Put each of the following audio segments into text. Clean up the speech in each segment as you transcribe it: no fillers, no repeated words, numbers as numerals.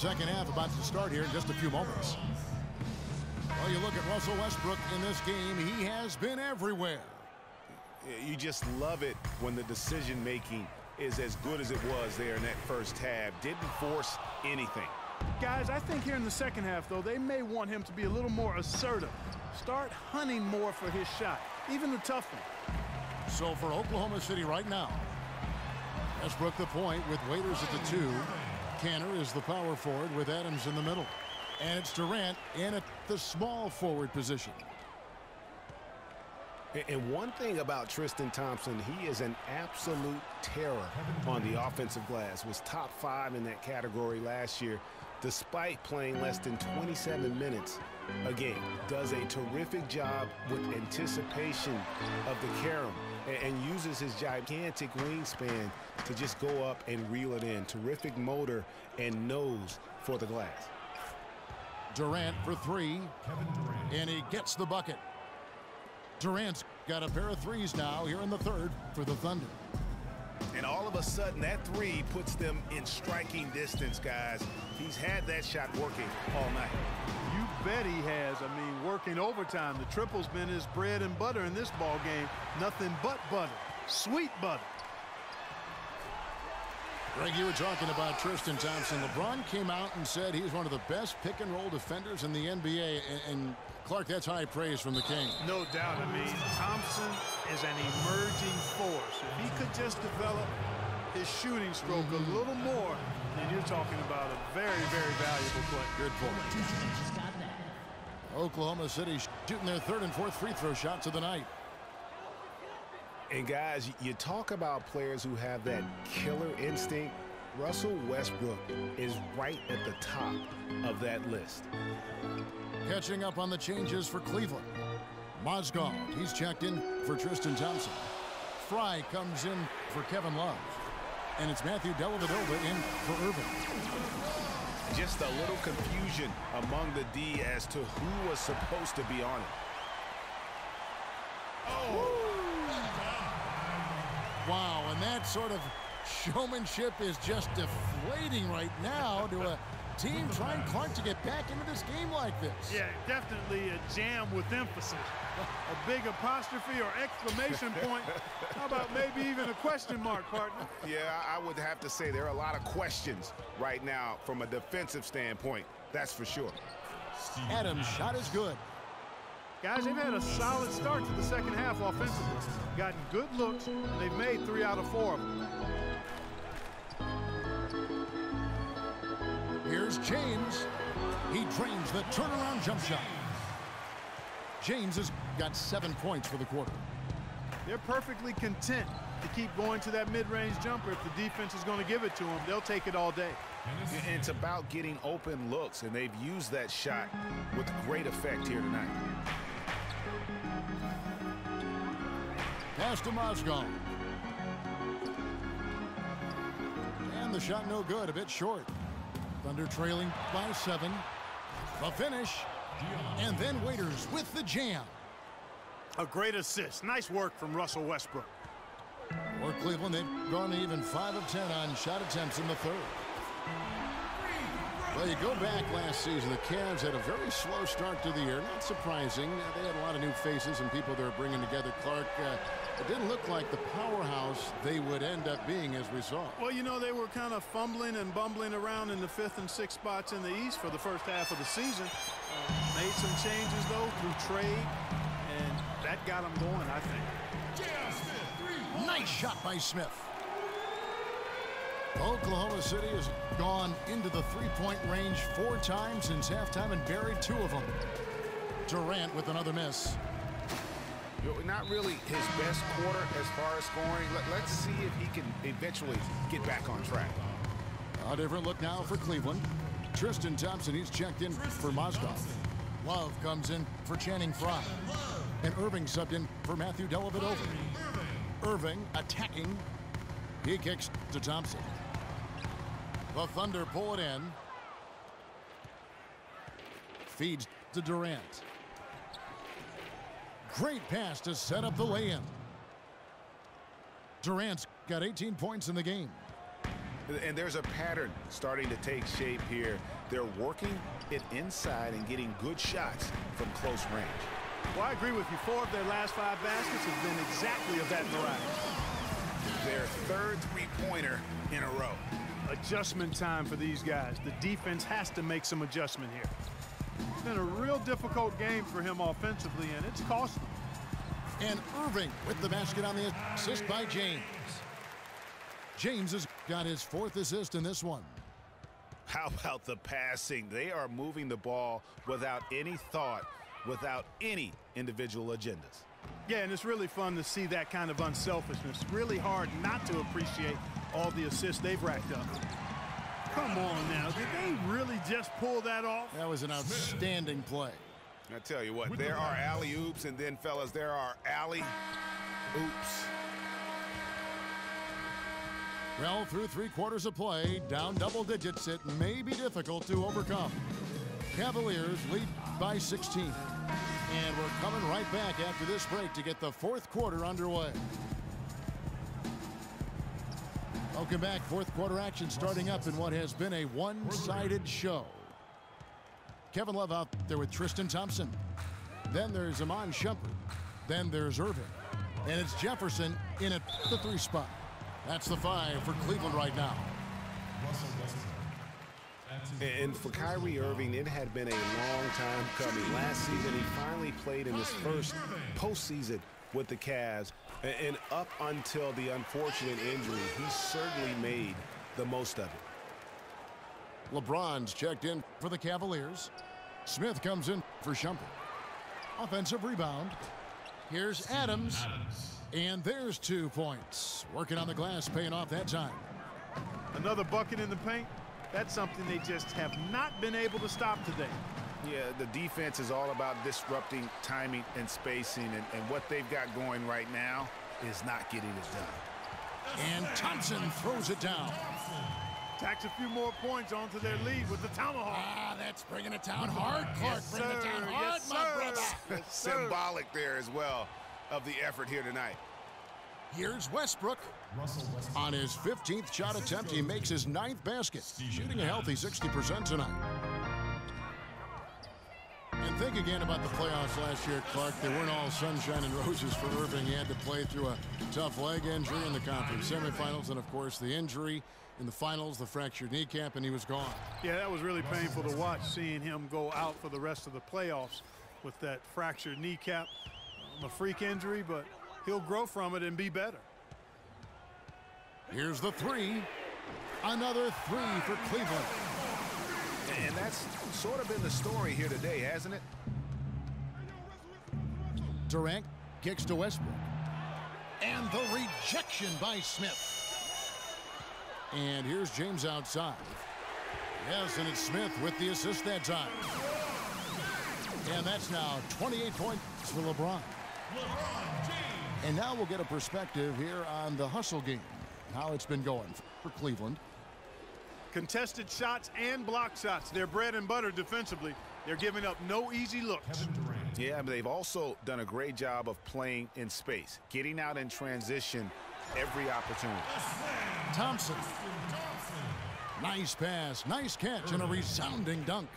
second half about to start here in just a few moments. Well, you look at Russell Westbrook in this game. He has been everywhere. You just love it when the decision-making is as good as it was there in that first half. Didn't force anything. Guys, I think here in the second half, though, they may want him to be a little more assertive. Start hunting more for his shot, even the tough one. So for Oklahoma City right now, Westbrook the point with Waiters at the 2. Canner is the power forward with Adams in the middle. And it's Durant in at the small forward position. And one thing about Tristan Thompson, he is an absolute terror on the offensive glass. Was top 5 in that category last year, despite playing less than 27 minutes a game. Does a terrific job with anticipation of the carom and uses his gigantic wingspan to just go up and reel it in. Terrific motor and nose for the glass. Durant for 3, and he gets the bucket. Durant's got a pair of threes now here in the third for the Thunder. And all of a sudden, that 3 puts them in striking distance, guys. He's had that shot working all night. You bet he has. I mean, working overtime. The triple's been his bread and butter in this ball game. Nothing but butter. Sweet butter. Greg, you were talking about Tristan Thompson. LeBron came out and said he's one of the best pick-and-roll defenders in the NBA. And Clark, that's high praise from the King. No doubt. I mean, Thompson is an emerging force. If he could just develop his shooting stroke a little more, then you're talking about a very, very valuable play. Good point. Oklahoma City shooting their third and fourth free throw shots of the night. And guys, you talk about players who have that killer instinct. Russell Westbrook is right at the top of that list. Catching up on the changes for Cleveland. Mozgov, he's checked in for Tristan Thompson. Fry comes in for Kevin Love. And it's Matthew Dellavedova in for Irving. Just a little confusion among the D as to who was supposed to be on it. Oh! Wow, and that sort of showmanship is just deflating right now to a team trying, Clark, to get back into this game like this. Yeah, definitely a jam with emphasis. A big apostrophe or exclamation point. How about maybe even a question mark, partner? Yeah, I would have to say there are a lot of questions right now from a defensive standpoint. That's for sure. Adams' shot is good. Guys, they've had a solid start to the second half offensively. Gotten good looks, and they've made 3 out of 4 of them. Here's James. He drains the turnaround jump shot. James has got 7 points for the quarter. They're perfectly content to keep going to that mid-range jumper. If the defense is going to give it to them, they'll take it all day. And it's about getting open looks, and they've used that shot with great effect here tonight. Pass to Mozgov. And the shot no good, a bit short. Thunder trailing by 7. The finish. And then Waiters with the jam. A great assist. Nice work from Russell Westbrook. For Cleveland, they've gone even 5 of 10 on shot attempts in the third. Well, you go back last season, the Cavs had a very slow start to the year. Not surprising. They had a lot of new faces and people they were bringing together. Clark, it didn't look like the powerhouse they would end up being, as we saw. Well, you know, they were kind of fumbling and bumbling around in the 5th and 6th spots in the East for the first half of the season. Made some changes, though, through trade, and that got them going, I think. Nice shot by Smith. Oklahoma City has gone into the three-point range 4 times since halftime and buried 2 of them. Durant with another miss. Not really his best quarter as far as scoring. Let's see if he can eventually get back on track. A different look now for Cleveland. Tristan Thompson, he's checked in for Mozgov. Love comes in for Channing Frye. And Irving subbed in for Matthew Dellavedova. Irving attacking. He kicks to Thompson. The Thunder pull it in. Feeds to Durant. Great pass to set up the lay-in. Durant's got 18 points in the game. And there's a pattern starting to take shape here. They're working it inside and getting good shots from close range. Well, I agree with you. 4 of their last 5 baskets have been exactly of that variety. Their third three-pointer in a row. Adjustment time for these guys. The defense has to make some adjustment here. It's been a real difficult game for him offensively, and it's cost him. And Irving with the basket on the assist by James. James has got his 4th assist in this one. How about the passing? They are moving the ball without any thought, without any individual agendas. Yeah, and it's really fun to see that kind of unselfishness. Really hard not to appreciate all the assists they've racked up. Come on now, did they really just pull that off? That was an outstanding play. I tell you what, there are alley-oops, and then, fellas, there are alley-oops. Well, through 3 quarters of play, down double digits, it may be difficult to overcome. Cavaliers lead by 16. And we're coming right back after this break to get the 4th quarter underway. Welcome back. 4th quarter action starting up in what has been a one-sided show. Kevin Love out there with Tristan Thompson. Then there's Iman Shumpert. Then there's Irving. And it's Jefferson in at the 3 spot. That's the 5 for Cleveland right now. And for Kyrie Irving, it had been a long time coming. Last season, he finally played in his first postseason with the Cavs. And up until the unfortunate injury, he certainly made the most of it. LeBron's checked in for the Cavaliers. Smith comes in for Shumpert. Offensive rebound. Here's Adams. And there's 2 points. Working on the glass, paying off that time. Another bucket in the paint. That's something they just have not been able to stop today. Yeah, the defense is all about disrupting timing and spacing, and what they've got going right now is not getting it done. And Thompson throws it down. Tacks a few more points onto their lead with the tomahawk. Ah, that's bringing it down hard. Clark, bring it down hard, yes, my brother. Yes, Symbolic there as well of the effort here tonight. Here's Westbrook. On his 15th shot attempt, he makes his 9th basket, shooting a healthy 60% tonight. And think again about the playoffs last year, Clark. They weren't all sunshine and roses for Irving. He had to play through a tough leg injury in the conference semifinals, and, of course, the injury in the finals, the fractured kneecap, and he was gone. Yeah, that was really painful to watch, seeing him go out for the rest of the playoffs with that fractured kneecap. A freak injury, but he'll grow from it and be better. Here's the 3. Another 3 for Cleveland. And that's sort of been the story here today, hasn't it? Durant kicks to Westbrook. And the rejection by Smith. And here's James outside. Yes, and it's Smith with the assist that time. And that's now 28 points for LeBron. And now we'll get a perspective here on the hustle game, how it's been going for Cleveland. Contested shots and block shots. They're bread and butter defensively. They're giving up no easy looks. Yeah, but they've also done a great job of playing in space, getting out in transition every opportunity. Thompson. Nice pass, nice catch, and a resounding dunk.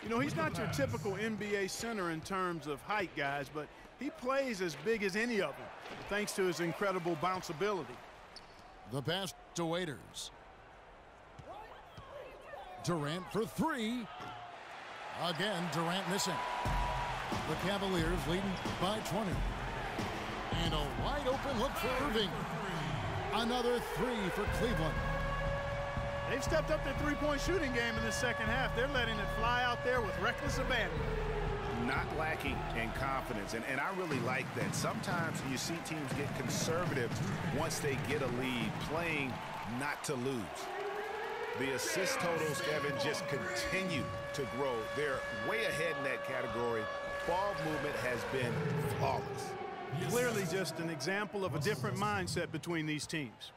You know, he's not your typical NBA center in terms of height, guys, but he plays as big as any of them, thanks to his incredible bounceability. The pass to Waiters. Durant for 3. Again, Durant missing. The Cavaliers leading by 20. And a wide open look for Irving. Another 3 for Cleveland. They've stepped up their three-point shooting game in the second half. They're letting it fly out there with reckless abandon. Not lacking in confidence, and I really like that. Sometimes you see teams get conservative once they get a lead, playing not to lose. The assist totals, Kevin, just continue to grow. They're way ahead in that category. Ball movement has been flawless. Clearly just an example of a different mindset between these teams.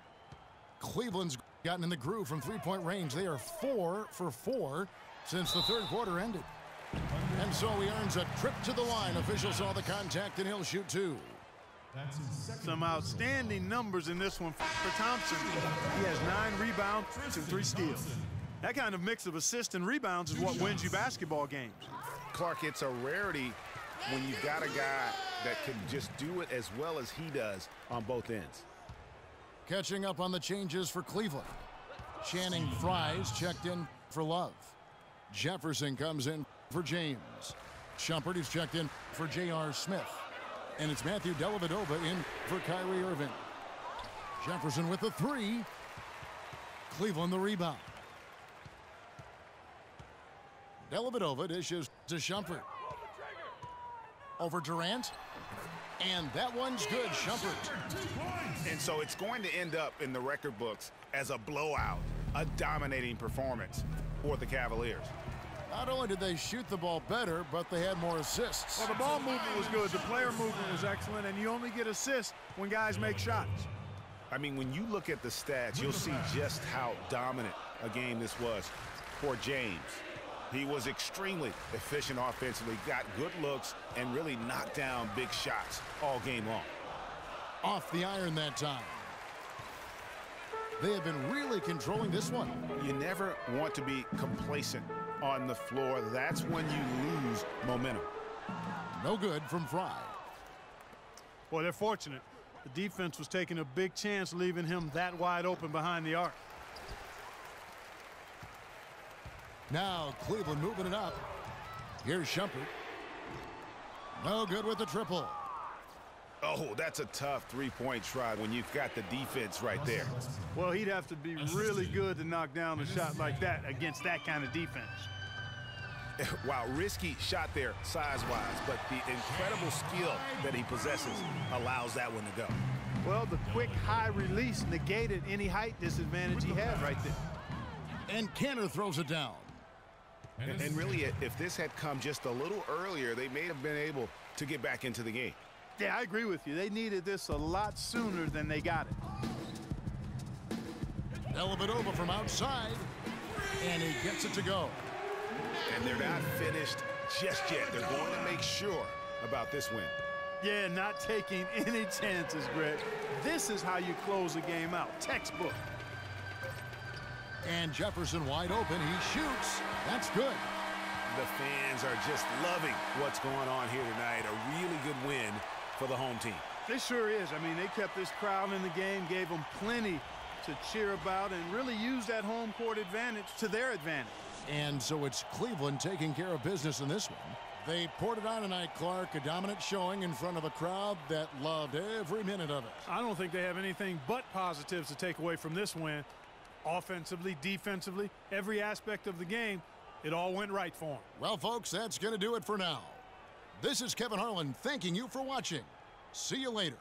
Cleveland's gotten in the groove from three-point range. They are 4 for 4 since the third quarter ended. And so he earns a trip to the line. Officials saw the contact, and he'll shoot 2. Some outstanding numbers in this one for Thompson. He has 9 rebounds and 3 steals. That kind of mix of assists and rebounds is what wins you basketball games. Clark, it's a rarity when you've got a guy that can just do it as well as he does on both ends. Catching up on the changes for Cleveland. Channing Frye's checked in for Love. Jefferson comes in for James. Shumpert is checked in for J.R. Smith. And it's Matthew Dellavedova in for Kyrie Irving. Jefferson with the 3. Cleveland the rebound. Dellavedova dishes to Shumpert. Over Durant. And that one's good, Shumpert. And so it's going to end up in the record books as a blowout, a dominating performance for the Cavaliers. Not only did they shoot the ball better, but they had more assists. Well, the ball movement was good. The player movement was excellent, and you only get assists when guys make shots. I mean, when you look at the stats, you'll see just how dominant a game this was for James. He was extremely efficient offensively, got good looks, and really knocked down big shots all game long. Off the iron that time. They have been really controlling this one. You never want to be complacent on the floor. That's when you lose momentum. No good from Frye. Boy, they're fortunate. The defense was taking a big chance leaving him that wide open behind the arc. Now Cleveland moving it up. Here's Shumpert. No good with the triple. Oh, that's a tough three-point try when you've got the defense right there. Well, he'd have to be really good to knock down a shot like that against that kind of defense. Wow, risky shot there size-wise, but the incredible skill that he possesses allows that one to go. Well, the quick high release negated any height disadvantage he had right there. And Kanter throws it down. And really, if this had come just a little earlier, they may have been able to get back into the game. Yeah, I agree with you. They needed this a lot sooner than they got it. Dellavedova from outside, and he gets it to go. And they're not finished just yet. They're going to make sure about this win. Yeah, not taking any chances, Greg. This is how you close a game out. Textbook. And Jefferson wide open. He shoots. That's good. The fans are just loving what's going on here tonight. A really good win for the home team. This sure is. I mean, they kept this crowd in the game, gave them plenty to cheer about, and really used that home court advantage to their advantage. And so it's Cleveland taking care of business in this one. They poured it on tonight, Clark. A dominant showing in front of a crowd that loved every minute of it. I don't think they have anything but positives to take away from this win. Offensively, defensively, every aspect of the game, it all went right for them. Well, folks, that's going to do it for now. This is Kevin Harlan thanking you for watching. See you later.